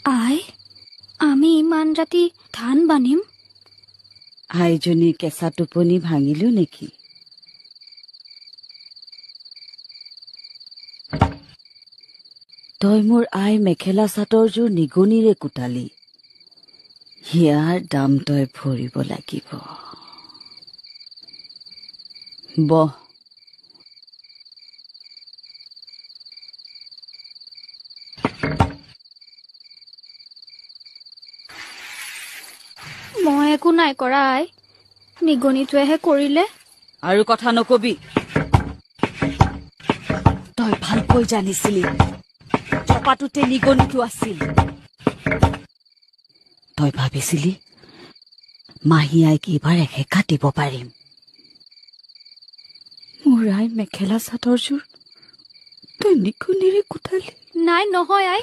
আই আমি ইমান ৰাতি ধান বানিম আইজনীৰ কেঁচা টোপনি ভাঙিলো নেকি তই মোৰ আই মেখেলা চাদৰযোৰ নিগনিৰে কুটালি ইয়াৰ দাম তই ভৰিব লাগিব বহ মই একো নাই কৰা আই নিগনিটোৱেহে কৰিলে আৰু কথা নকবি তই ভালকৈ জানিছিলি চপাটোতে নিগনিটো আছিল তই ভাবিছিলি মাহী আইক এইবাৰ এশেকা দিব পাৰিম মোৰ আই মেখেলা চাদৰযোৰ তই নিগনিৰে কুটালি নাই নহয় আই